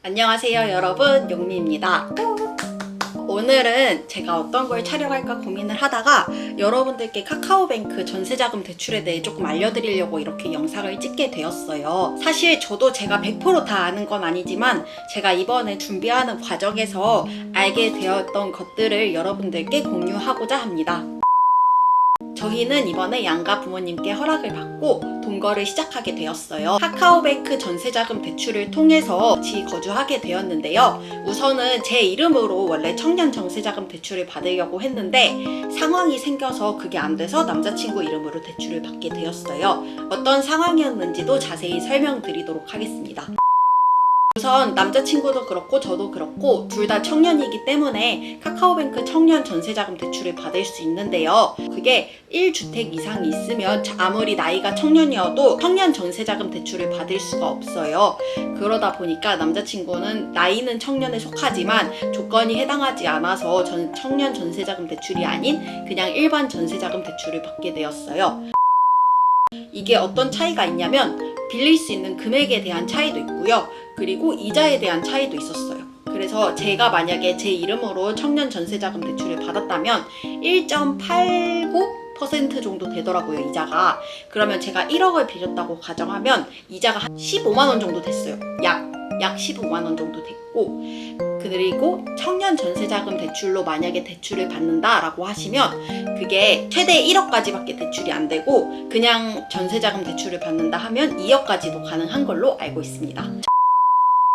안녕하세요 여러분, 용미입니다. 오늘은 제가 어떤 걸 촬영할까 고민을 하다가 여러분들께 카카오뱅크 전세자금 대출에 대해 조금 알려드리려고 이렇게 영상을 찍게 되었어요. 사실 저도 제가 100%다 아는 건 아니지만 제가 이번에 준비하는 과정에서 알게 되었던 것들을 여러분들께 공유하고자 합니다. 저희는 이번에 양가 부모님께 허락을 받고 동거를 시작하게 되었어요. 카카오뱅크 전세자금 대출을 통해서 같이 거주하게 되었는데요. 우선은 제 이름으로 원래 청년 전세자금 대출을 받으려고 했는데 상황이 생겨서 그게 안 돼서 남자친구 이름으로 대출을 받게 되었어요. 어떤 상황이었는지도 자세히 설명드리도록 하겠습니다. 우선 남자친구도 그렇고 저도 그렇고 둘 다 청년이기 때문에 카카오뱅크 청년 전세자금 대출을 받을 수 있는데요. 그게 1주택 이상이 있으면 아무리 나이가 청년이어도 청년 전세자금 대출을 받을 수가 없어요. 그러다 보니까 남자친구는 나이는 청년에 속하지만 조건이 해당하지 않아서 청년 전세자금 대출이 아닌 그냥 일반 전세자금 대출을 받게 되었어요. 이게 어떤 차이가 있냐면 빌릴 수 있는 금액에 대한 차이도 있고요. 그리고 이자에 대한 차이도 있었어요. 그래서 제가 만약에 제 이름으로 청년 전세자금 대출을 받았다면 1.89% 정도 되더라고요, 이자가. 그러면 제가 1억을 빌렸다고 가정하면 이자가 한 15만 원 정도 됐어요. 약 15만 원 정도 됐고, 그리고 청년 전세자금 대출로 만약에 대출을 받는다라고 하시면 그게 최대 1억까지밖에 대출이 안 되고 그냥 전세자금 대출을 받는다 하면 2억까지도 가능한 걸로 알고 있습니다.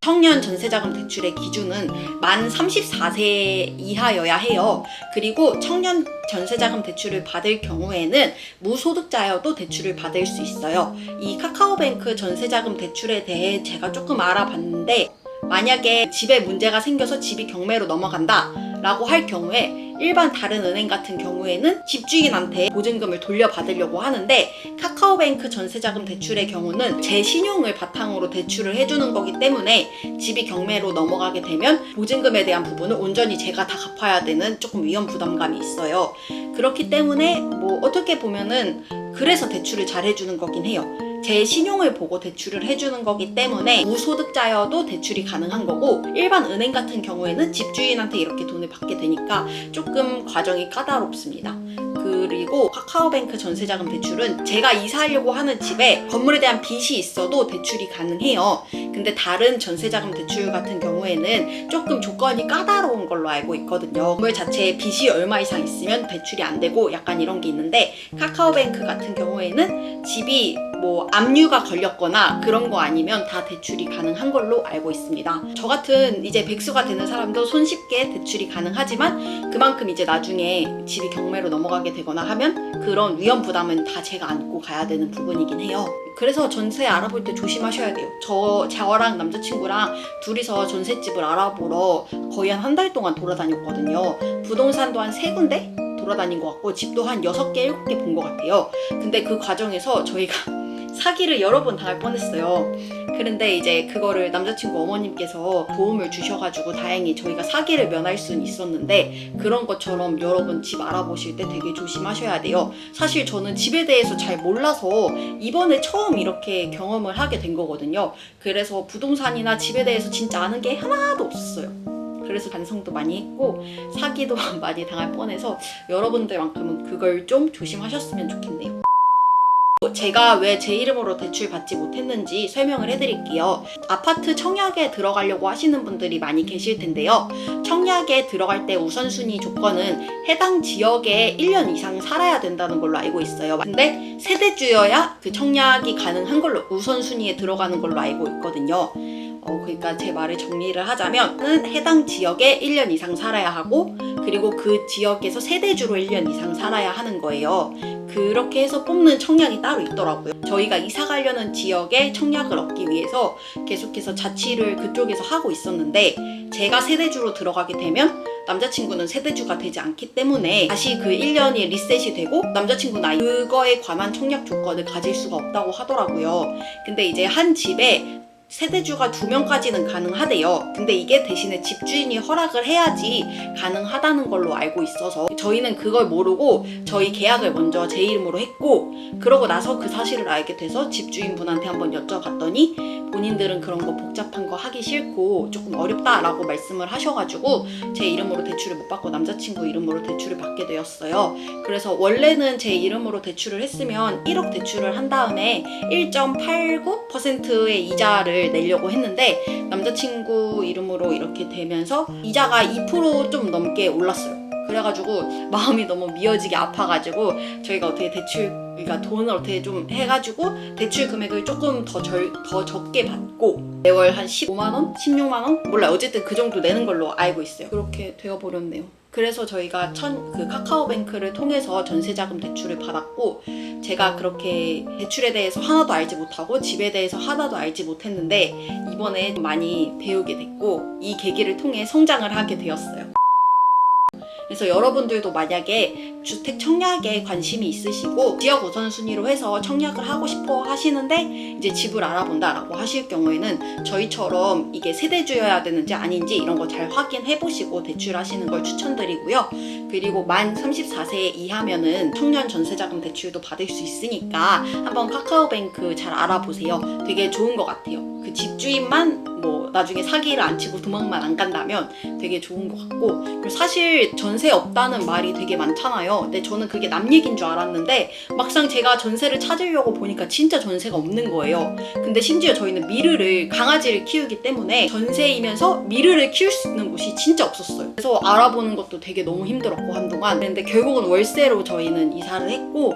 청년 전세자금 대출의 기준은 만 34세 이하여야 해요. 그리고 청년 전세자금 대출을 받을 경우에는 무소득자여도 대출을 받을 수 있어요. 이 카카오뱅크 전세자금 대출에 대해 제가 조금 알아봤는데 만약에 집에 문제가 생겨서 집이 경매로 넘어간다 라고 할 경우에 일반 다른 은행 같은 경우에는 집주인한테 보증금을 돌려받으려고 하는데 카카오뱅크 전세자금 대출의 경우는 제 신용을 바탕으로 대출을 해주는 거기 때문에 집이 경매로 넘어가게 되면 보증금에 대한 부분을 온전히 제가 다 갚아야 되는 조금 위험 부담감이 있어요. 그렇기 때문에 어떻게 보면은 그래서 대출을 잘 해주는 거긴 해요. 제 신용을 보고 대출을 해주는 거기 때문에 무소득자여도 대출이 가능한 거고 일반 은행 같은 경우에는 집주인한테 이렇게 돈을 받게 되니까 조금 과정이 까다롭습니다. 그리고 카카오뱅크 전세자금 대출은 제가 이사하려고 하는 집에 건물에 대한 빚이 있어도 대출이 가능해요. 근데 다른 전세자금 대출 같은 경우에는 조금 조건이 까다로운 걸로 알고 있거든요. 건물 자체에 빚이 얼마 이상 있으면 대출이 안 되고 약간 이런 게 있는데 카카오뱅크 같은 경우에는 집이 압류가 걸렸거나 그런 거 아니면 다 대출이 가능한 걸로 알고 있습니다. 저 같은 이제 백수가 되는 사람도 손쉽게 대출이 가능하지만 그만큼 이제 나중에 집이 경매로 넘어가게 되거나 하면 그런 위험 부담은 다 제가 안고 가야 되는 부분이긴 해요. 그래서 전세 알아볼 때 조심하셔야 돼요. 저랑 남자친구랑 둘이서 전셋집을 알아보러 거의 한 달 동안 돌아다녔거든요. 부동산도 한 3군데 돌아다닌 것 같고 집도 한 6개, 7개 본 것 같아요. 근데 그 과정에서 저희가 사기를 여러 번 당할 뻔했어요. 그런데 이제 그거를 남자친구 어머님께서 도움을 주셔가지고 다행히 저희가 사기를 면할 수는 있었는데 그런 것처럼 여러분 집 알아보실 때 되게 조심하셔야 돼요. 사실 저는 집에 대해서 잘 몰라서 이번에 처음 이렇게 경험을 하게 된 거거든요. 그래서 부동산이나 집에 대해서 진짜 아는 게 하나도 없었어요. 그래서 반성도 많이 했고 사기도 많이 당할 뻔해서 여러분들만큼은 그걸 좀 조심하셨으면 좋겠네요. 제가 왜 제 이름으로 대출 받지 못했는지 설명을 해드릴게요. 아파트 청약에 들어가려고 하시는 분들이 많이 계실 텐데요. 청약에 들어갈 때 우선순위 조건은 해당 지역에 1년 이상 살아야 된다는 걸로 알고 있어요. 근데 세대주여야 그 청약이 가능한 걸로 우선순위에 들어가는 걸로 알고 있거든요. 그러니까 제 말을 정리를 하자면 해당 지역에 1년 이상 살아야 하고 그리고 그 지역에서 세대주로 1년 이상 살아야 하는 거예요. 그렇게 해서 뽑는 청약이 따로 있더라고요. 저희가 이사 가려는 지역에 청약을 얻기 위해서 계속해서 자취를 그쪽에서 하고 있었는데 제가 세대주로 들어가게 되면 남자친구는 세대주가 되지 않기 때문에 다시 그 1년이 리셋이 되고 남자친구는 그거에 관한 청약 조건을 가질 수가 없다고 하더라고요. 근데 이제 한 집에 세대주가 2명까지는 가능하대요. 근데 이게 대신에 집주인이 허락을 해야지 가능하다는 걸로 알고 있어서 저희는 그걸 모르고 저희 계약을 먼저 제 이름으로 했고, 그러고 나서 그 사실을 알게 돼서 집주인분한테 한번 여쭤봤더니 본인들은 그런 거 복잡한 거 하기 싫고 조금 어렵다라고 말씀을 하셔가지고 제 이름으로 대출을 못 받고 남자친구 이름으로 대출을 받게 되었어요. 그래서 원래는 제 이름으로 대출을 했으면 1억 대출을 한 다음에 1.89%의 이자를 내려고 했는데 남자친구 이름으로 이렇게 되면서 이자가 2% 좀 넘게 올랐어요. 그래가지고 마음이 너무 미어지게 아파가지고 저희가 어떻게 그러니까 돈을 어떻게 좀 해가지고 대출 금액을 조금 더 적게 받고 매월 한 15만원? 16만원? 몰라요. 어쨌든 그 정도 내는 걸로 알고 있어요. 그렇게 되어버렸네요. 그래서 저희가 그 카카오뱅크를 통해서 전세자금 대출을 받았고, 제가 그렇게 대출에 대해서 하나도 알지 못하고 집에 대해서 하나도 알지 못했는데 이번에 많이 배우게 됐고 이 계기를 통해 성장을 하게 되었어요. 그래서 여러분들도 만약에 주택 청약에 관심이 있으시고 지역 우선순위로 해서 청약을 하고 싶어 하시는데 이제 집을 알아본다라고 하실 경우에는 저희처럼 이게 세대주여야 되는지 아닌지 이런 거 잘 확인해 보시고 대출하시는 걸 추천드리고요. 그리고 만 34세 이하면은 청년 전세자금 대출도 받을 수 있으니까 한번 카카오뱅크 잘 알아보세요. 되게 좋은 것 같아요. 그 집주인만 뭐 나중에 사기를 안 치고 도망만 안 간다면 되게 좋은 것 같고, 그리고 사실 전세 없다는 말이 되게 많잖아요. 근데 저는 그게 남 얘기인 줄 알았는데 막상 제가 전세를 찾으려고 보니까 진짜 전세가 없는 거예요. 근데 심지어 저희는 강아지를 키우기 때문에 전세이면서 미르를 키울 수 있는 곳이 진짜 없었어요. 그래서 알아보는 것도 되게 너무 힘들었고 한동안. 근데 결국은 월세로 저희는 이사를 했고,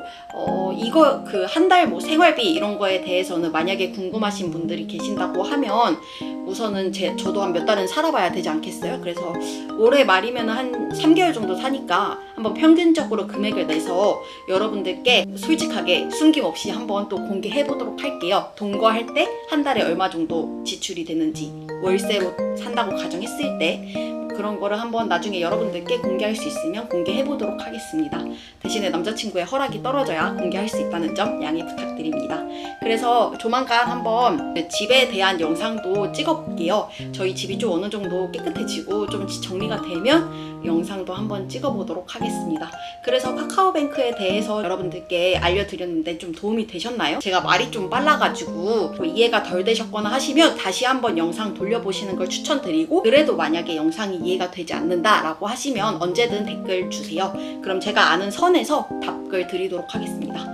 이거 그 한 달 뭐 생활비 이런 거에 대해서는 만약에 궁금하신 분들이 계신다고 하면 우선은 저도 한 몇 달은 살아봐야 되지 않겠어요? 그래서 올해 말이면 한 3개월 정도 사니까 한번 평균적으로 금액을 내서 여러분들께 솔직하게 숨김없이 한번 또 공개해 보도록 할게요. 동거할 때 한 달에 얼마 정도 지출이 되는지, 월세로 산다고 가정했을 때 그런 거를 한번 나중에 여러분들께 공개할 수 있으면 공개해 보도록 하겠습니다. 대신에 남자친구의 허락이 떨어져야 공개할 수 있다는 점 양해 부탁드립니다. 그래서 조만간 한번 집에 대한 영상도 찍어볼게요. 저희 집이 좀 어느 정도 깨끗해지고 좀 정리가 되면 영상도 한번 찍어보도록 하겠습니다. 그래서 카카오뱅크에 대해서 여러분들께 알려드렸는데 좀 도움이 되셨나요? 제가 말이 좀 빨라가지고 이해가 덜 되셨거나 하시면 다시 한번 영상 돌려보시는 걸 추천드리고, 그래도 만약에 영상이 이해가 되지 않는다라고 하시면 언제든 댓글 주세요. 그럼 제가 아는 선에서 답글 드리도록 하겠습니다.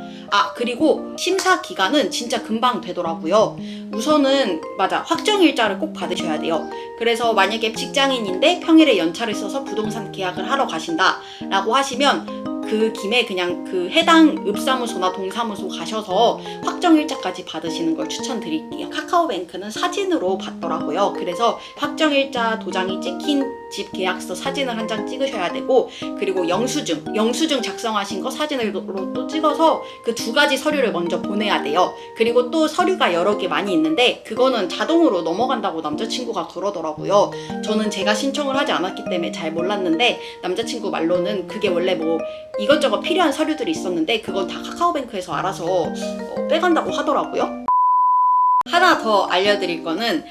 그리고 심사 기간은 진짜 금방 되더라고요. 우선은 확정일자를 꼭 받으셔야 돼요. 그래서 만약에 직장인인데 평일에 연차를 써서 부동산 계약을 하러 가신다 라고 하시면 그 김에 그냥 그 해당 읍사무소나 동사무소 가셔서 확정일자까지 받으시는 걸 추천드릴게요. 카카오뱅크는 사진으로 받더라고요. 그래서 확정일자 도장이 찍힌 집 계약서 사진을 한 장 찍으셔야 되고, 그리고 영수증 작성하신 거 사진으로 또 찍어서 그 2가지 서류를 먼저 보내야 돼요. 그리고 또 서류가 여러 개 많이 있는데 그거는 자동으로 넘어간다고 남자친구가 그러더라고요. 저는 제가 신청을 하지 않았기 때문에 잘 몰랐는데 남자친구 말로는 그게 원래 뭐 이것저것 필요한 서류들이 있었는데 그건 다 카카오뱅크에서 알아서 빼간다고 하더라고요. 하나 더 알려드릴 거는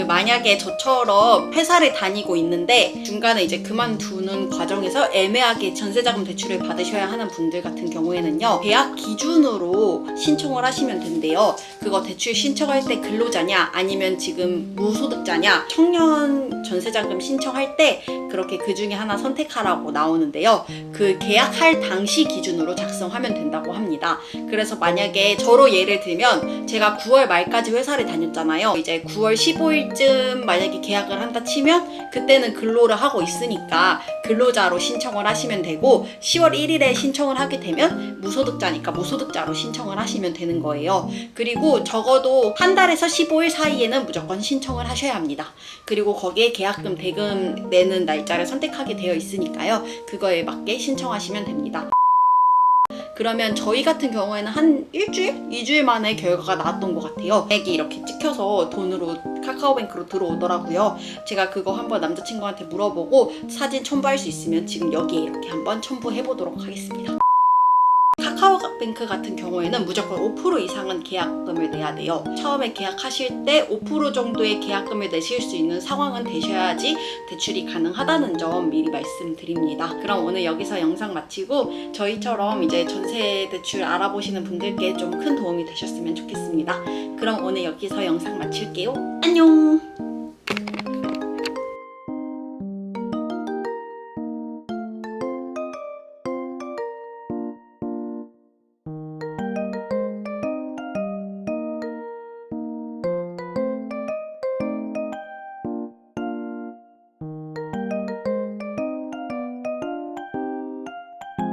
만약에 저처럼 회사를 다니고 있는데 중간에 이제 그만두는 과정에서 애매하게 전세자금 대출을 받으셔야 하는 분들 같은 경우에는요, 계약 기준으로 신청을 하시면 된대요. 그거 대출 신청할 때 근로자냐 아니면 지금 무소득자냐, 청년 전세자금 신청할 때 그렇게 그 중에 하나 선택하라고 나오는데요. 그 계약할 당시 기준으로 작성하면 된다고 합니다. 그래서 만약에 저로 예를 들면 제가 9월 말까지 회사를 다녔잖아요. 이제 9월 15일쯤 만약에 계약을 한다 치면 그때는 근로를 하고 있으니까 근로자로 신청을 하시면 되고, 10월 1일에 신청을 하게 되면 무소득자니까 무소득자로 신청을 하시면 되는 거예요. 그리고 적어도 한 달에서 15일 사이에는 무조건 신청을 하셔야 합니다. 그리고 거기에 계약금 대금 내는 날짜를 선택하게 되어 있으니까요. 그거에 맞게 신청하시면 됩니다. 그러면 저희 같은 경우에는 한 일주일? 2주일 만에 결과가 나왔던 것 같아요. 액이 이렇게 찍혀서 돈으로 카카오뱅크로 들어오더라고요. 제가 그거 한번 남자친구한테 물어보고 사진 첨부할 수 있으면 지금 여기에 이렇게 한번 첨부해 보도록 하겠습니다. 타로뱅크 같은 경우에는 무조건 5% 이상은 계약금을 내야 돼요. 처음에 계약하실 때 5% 정도의 계약금을 내실 수 있는 상황은 되셔야지 대출이 가능하다는 점 미리 말씀드립니다. 그럼 오늘 여기서 영상 마치고 저희처럼 이제 전세 대출 알아보시는 분들께 좀 큰 도움이 되셨으면 좋겠습니다. 그럼 오늘 여기서 영상 마칠게요. 안녕!